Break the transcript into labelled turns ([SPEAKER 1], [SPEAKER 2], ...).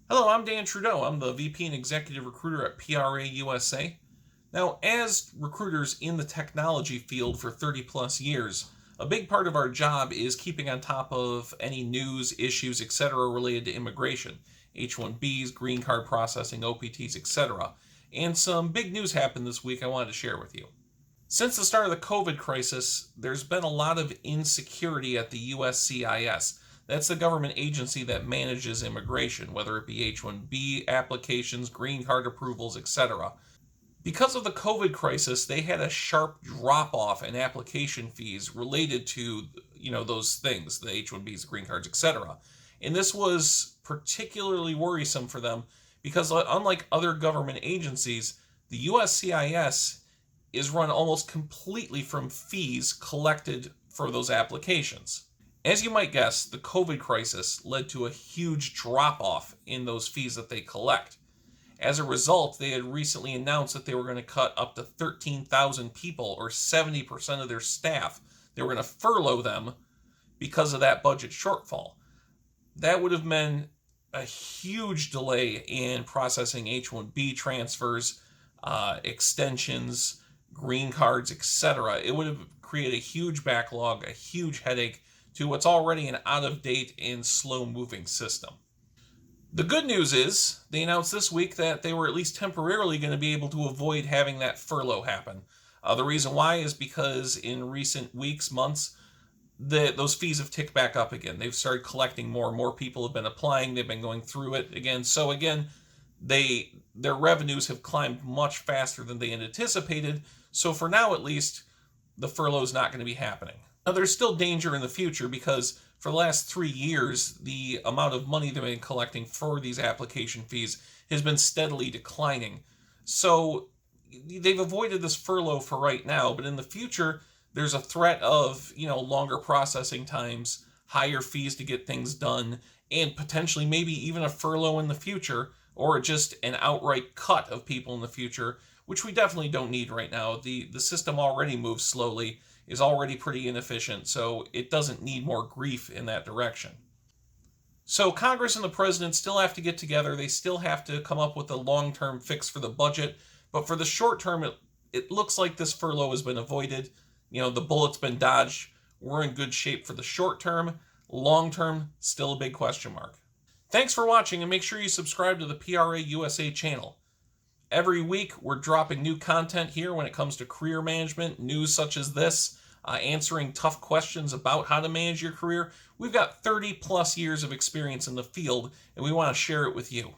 [SPEAKER 1] Hello, I'm Dan Trudeau. I'm the VP and Executive Recruiter at PRA USA. Now, as recruiters in the technology field for 30 plus years, a big part of our job is keeping on top of any news, issues, etc. related to immigration, H1Bs, green card processing, OPTs, etc. And some big news happened this week I wanted to share with you. Since the start of the COVID crisis, there's been a lot of insecurity at the USCIS. That's the government agency that manages immigration, whether it be H1B applications, green card approvals, etc. Because of the COVID crisis, they had a sharp drop off in application fees related to, those things, the H1Bs, green cards, etc. And this was particularly worrisome for them because unlike other government agencies, the USCIS is run almost completely from fees collected for those applications. As you might guess, the COVID crisis led to a huge drop off in those fees that they collect. As a result, they had recently announced that they were going to cut up to 13,000 people, or 70% of their staff. They were going to furlough them because of that budget shortfall. That would have meant a huge delay in processing H1B transfers, extensions, green cards, etc. It would have created a huge backlog, a huge headache to what's already an out-of-date and slow-moving system. The good news is they announced this week that they were at least temporarily going to be able to avoid having that furlough happen. The reason why is because in recent weeks, months, those fees have ticked back up again. They've started collecting more and more people have been applying. They've been going through it again. So again, their revenues have climbed much faster than they had anticipated. So for now, at least, the furlough is not going to be happening. Now, there's still danger in the future because for the last 3 years, the amount of money they've been collecting for these application fees has been steadily declining. So they've avoided this furlough for right now, but in the future, there's a threat of, longer processing times, higher fees to get things done, and potentially maybe even a furlough in the future, or just an outright cut of people in the future, which we definitely don't need right now. The system already moves slowly, is already pretty inefficient, so it doesn't need more grief in that direction. So Congress and the president still have to get together. They still have to come up with a long-term fix for the budget, but for the short term, it looks like this furlough has been avoided. The bullet's been dodged. We're in good shape for the short term. Long term, still a big question mark. Thanks for watching, and make sure you subscribe to the PRA USA channel. Every week, we're dropping new content here when it comes to career management, news such as this, answering tough questions about how to manage your career. We've got 30 plus years of experience in the field, and we want to share it with you.